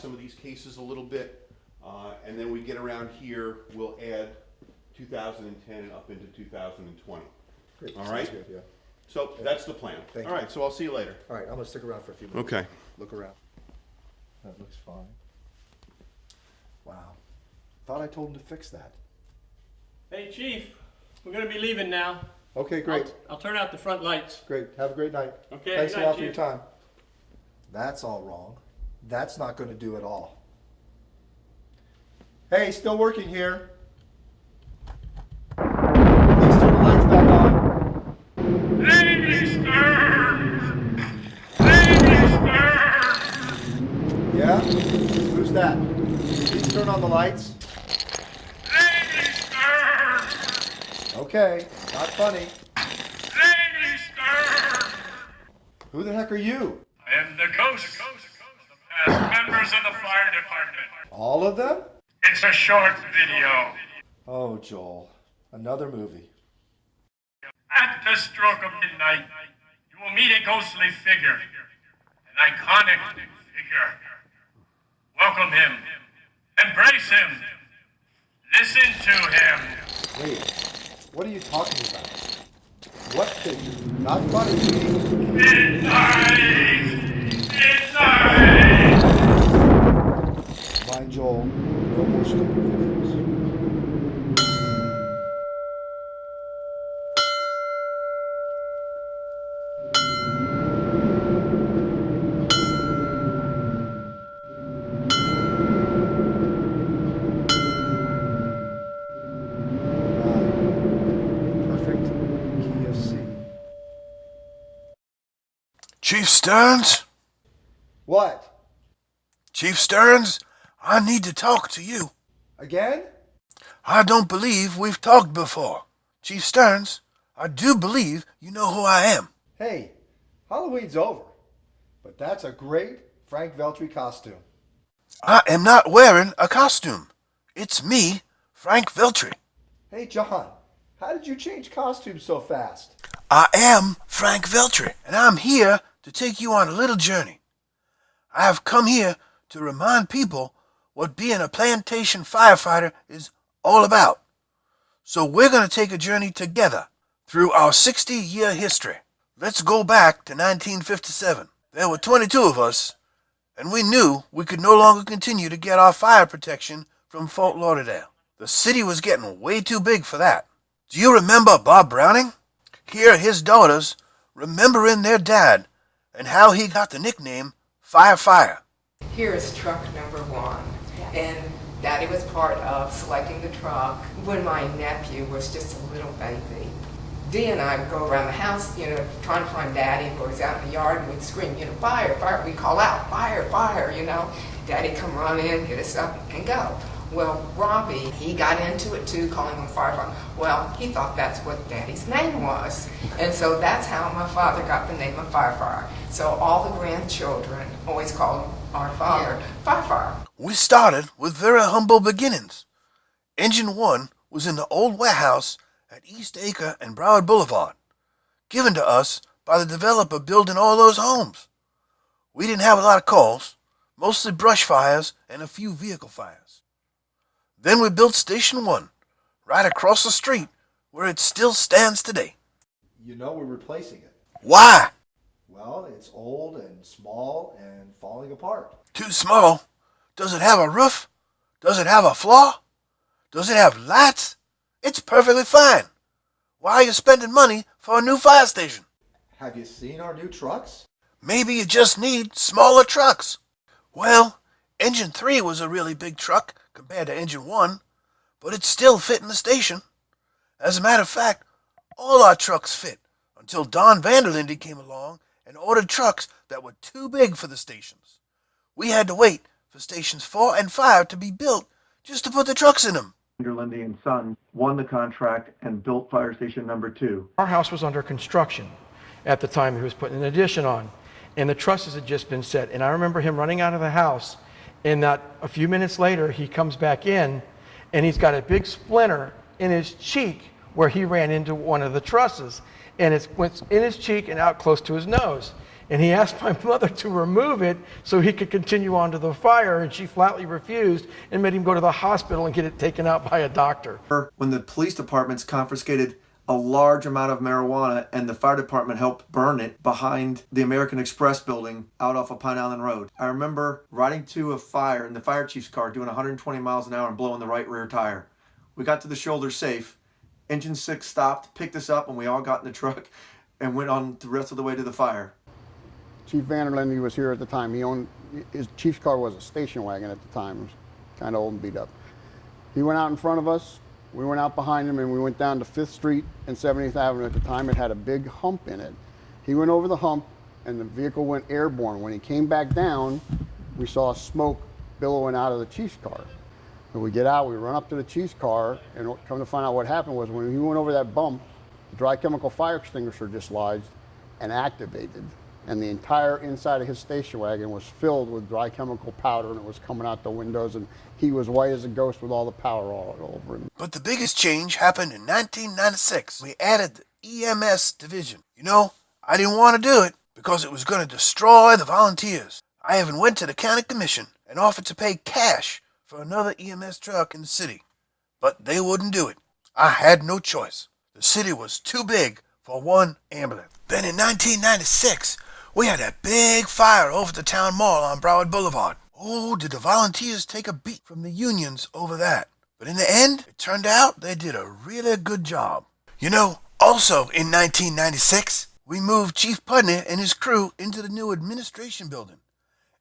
some of these cases a little bit, and then we get around here, we'll add 2010 and up into 2020. Great, All sounds right? good, yeah. So that's the plan. Thank All you. right, so I'll see you later. All right, I'm gonna stick around for a few minutes. Okay. Look around. That looks fine. Wow. Thought I told him to fix that. Hey, Chief, we're gonna be leaving now. Okay, great, I'll turn out the front lights. great. Have a great night. Okay, Thanks a good night, lot for your Chief. time. That's all wrong. That's not gonna do at all. Hey, still working here. Please turn the lights back on. Yeah? Who's that? Please turn on the lights. Okay, not funny. Who the heck are you? I am the ghost of the past members of the fire department. All of them? It's a short video. Oh, Joel. Another movie. At the stroke of midnight, you will meet a ghostly figure, an iconic figure. Welcome him. Embrace him. Listen to him. Wait, what are you talking about? What figure? Not funny to me. Midnight! Midnight! Mind Joel, no more stupid videos. Perfect key of C. Chief Stearns? What? Chief Stearns, I need to talk to you. Again? I don't believe we've talked before. Chief Stearns, I do believe you know who I am. Hey, Halloween's over, but that's a great Frank Veltri costume. I am not wearing a costume. It's me, Frank Veltri. Hey, John, how did you change costumes so fast? I am Frank Veltri, and I'm here to take you on a little journey. I have come here to remind people what being a plantation firefighter is all about. So we're going to take a journey together through our 60-year history. Let's go back to 1957. There were 22 of us, and we knew we could no longer continue to get our fire protection from Fort Lauderdale. The city was getting way too big for that. Do you remember Bob Browning? Here are his daughters remembering their dad and how he got the nickname Fire. Here is truck number one, and Daddy was part of selecting the truck when my nephew was just a little baby. Dee and I would go around the house, trying to find Daddy, or he's out in the yard, and we'd scream, fire, fire. We'd call out, fire, fire, Daddy come run in, get us up, and go. Well, Robbie, he got into it too, calling him Firefly. Well, he thought that's what Daddy's name was. And so that's how my father got the name of Firefly. So all the grandchildren always called our father Firefly. We started with very humble beginnings. Engine 1 was in the old warehouse at East Acre and Broward Boulevard, given to us by the developer building all those homes. We didn't have a lot of calls, mostly brush fires and a few vehicle fires. Then we built Station 1, right across the street, where it still stands today. You know we're replacing it. Why? Well, it's old and small and falling apart. Too small? Does it have a roof? Does it have a floor? Does it have lights? It's perfectly fine. Why are you spending money for a new fire station? Have you seen our new trucks? Maybe you just need smaller trucks. Well, Engine 3 was a really big truck compared to Engine 1, but it still fit in the station. As a matter of fact, all our trucks fit until Don Vanderlinde came along and ordered trucks that were too big for the stations. We had to wait for Stations 4 and 5 to be built just to put the trucks in them. Vanderlinde and Son won the contract and built Fire Station number 2. Our house was under construction at the time he was putting an addition on, and the trusses had just been set. And I remember him running out of the house, and that a few minutes later he comes back in, and he's got a big splinter in his cheek where he ran into one of the trusses, and it went in his cheek and out close to his nose. And he asked my mother to remove it so he could continue on to the fire, and she flatly refused and made him go to the hospital and get it taken out by a doctor. When the police departments confiscated a large amount of marijuana and the fire department helped burn it behind the American Express building out off of Pine Island Road. I remember riding to a fire in the fire chief's car doing 120 miles an hour and blowing the right rear tire. We got to the shoulder safe. Engine 6 stopped, picked us up, and we all got in the truck and went on the rest of the way to the fire. Chief Vanderlinde, he was here at the time. His chief's car was a station wagon at the time. It was kind of old and beat up. He went out in front of us. We went out behind him, and we went down to 5th Street and 70th Avenue. At the time, it had a big hump in it. He went over the hump, and the vehicle went airborne. When he came back down, we saw smoke billowing out of the chief's car. So we get out, we run up to the chief's car, and come to find out what happened was when he went over that bump, the dry chemical fire extinguisher dislodged and activated. And the entire inside of his station wagon was filled with dry chemical powder, and it was coming out the windows, and he was white as a ghost with all the powder all over him. But the biggest change happened in 1996. We added the EMS division. You know, I didn't want to do it because it was going to destroy the volunteers. I even went to the county commission and offered to pay cash for another EMS truck in the city, but they wouldn't do it. I had no choice. The city was too big for one ambulance. Then in 1996, we had that big fire over the town mall on Broward Boulevard. Oh, did the volunteers take a beat from the unions over that. But in the end, it turned out they did a really good job. You know, also in 1996, we moved Chief Putney and his crew into the new administration building.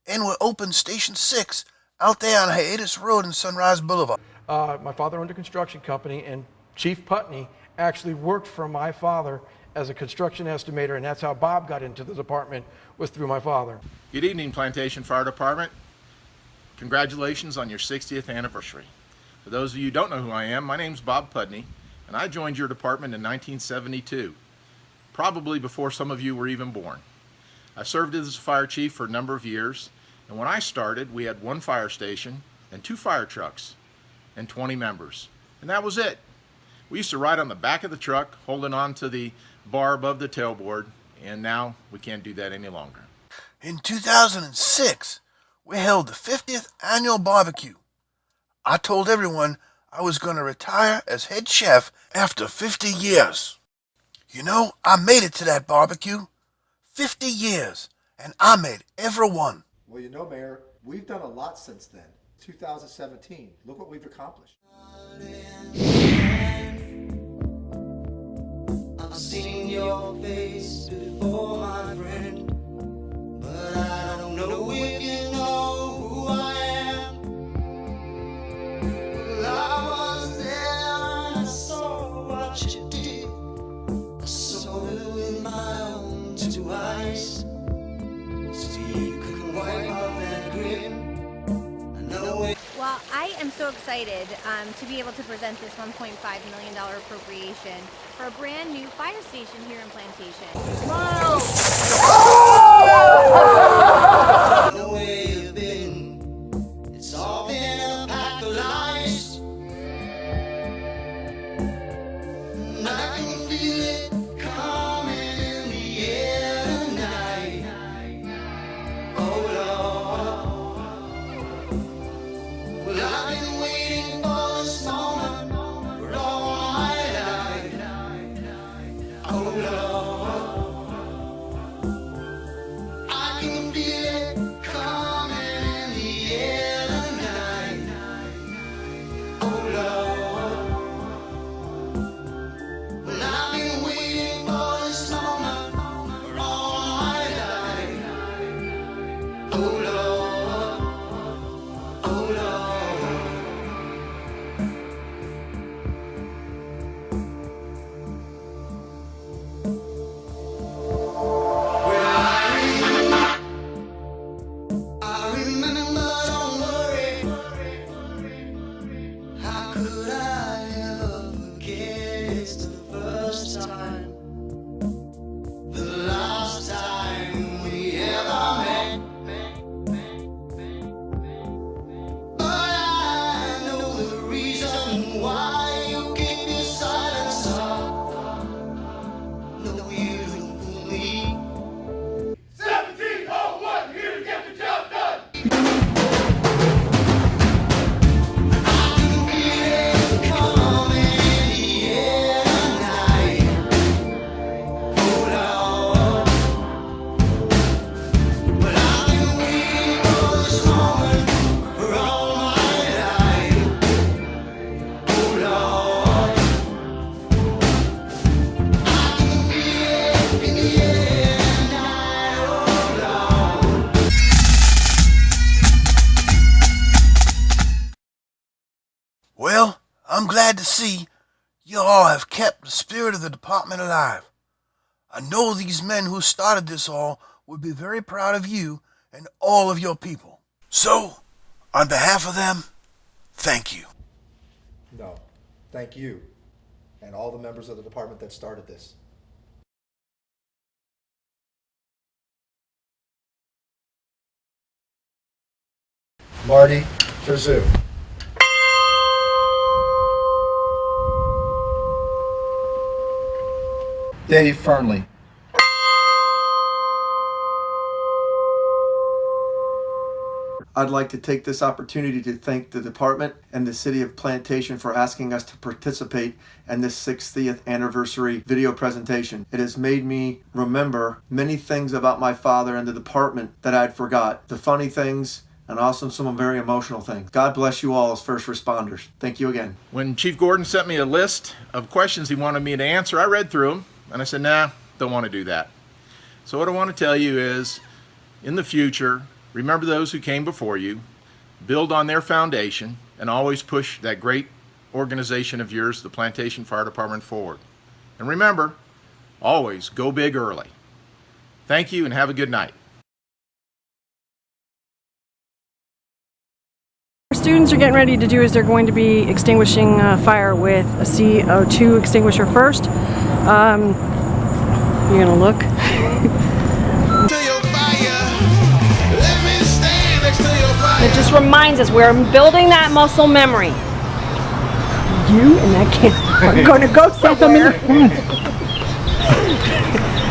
And we opened Station 6 out there on Hiatus Road and Sunrise Boulevard. My father owned a construction company, and Chief Putney actually worked for my father as a construction estimator, and that's how Bob got into the department, was through my father. Good evening, Plantation Fire Department. Congratulations on your 60th anniversary. For those of you who don't know who I am, my name's Bob Putney, and I joined your department in 1972, probably before some of you were even born. I served as a fire chief for a number of years, and when I started, we had one fire station and 2 fire trucks and 20 members, and that was it. We used to ride on the back of the truck, holding on to the bar above the tailboard, and now we can't do that any longer. In 2006, we held the 50th annual barbecue. I told everyone I was going to retire as head chef after 50 years. You know, I made it to that barbecue. 50 years, and I made every one. Well, you know, Mayor, we've done a lot since then. 2017. Look what we've accomplished. I've seen your face before, my friend, but I don't know if you know who I am. Well, I was there and I saw what you did. I saw it with my own 2 eyes, so you could wipe off that grin. I know it. Well, I am so excited to be able to present this $1.5 million appropriation for a brand new fire station here in Plantation. Smile! The way you've been, it's all been a pack of lies. And I can feel it coming in the air tonight. Oh Lord, well I've been waiting for this moment for all my life. Oh Lord, I can feel it coming in the air tonight. Oh Lord, well I've been waiting for this moment for all my life. Oh Lord, oh Lord. I remember, don't worry. How could I ever forget? It's the first time, the last time we ever met. But I know the reason why you keep your silence up. No, you don't fool me. all have kept the spirit of the department alive. I know these men who started this all would be very proud of you and all of your people. So, on behalf of them, thank you. No, thank you and all the members of the department that started this. Marty Terzu. Dave Fernley. I'd like to take this opportunity to thank the department and the city of Plantation for asking us to participate in this 60th anniversary video presentation. It has made me remember many things about my father and the department that I'd forgot. The funny things and also some very emotional things. God bless you all as first responders. Thank you again. When Chief Gordon sent me a list of questions he wanted me to answer, I read through them and I said, nah, don't want to do that. So what I want to tell you is, in the future, remember those who came before you, build on their foundation, and always push that great organization of yours, the Plantation Fire Department, forward. And remember, always go big early. Thank you and have a good night. Students are getting ready to do is they're going to be extinguishing fire with a CO2 extinguisher first. You're gonna look. It just reminds us we're building that muscle memory. You and that kid are gonna go somewhere.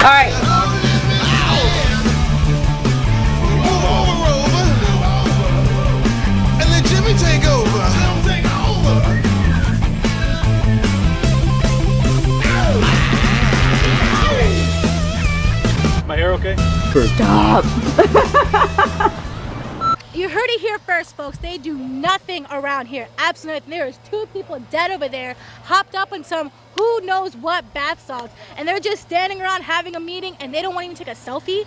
All right. And let Jimmy take over. My hair okay? Stop. You heard it here first, folks. They do nothing around here. Absolutely nothing. There's 2 people dead over there, hopped up on some who knows what bath salts, and they're just standing around having a meeting, and they don't want to even take a selfie.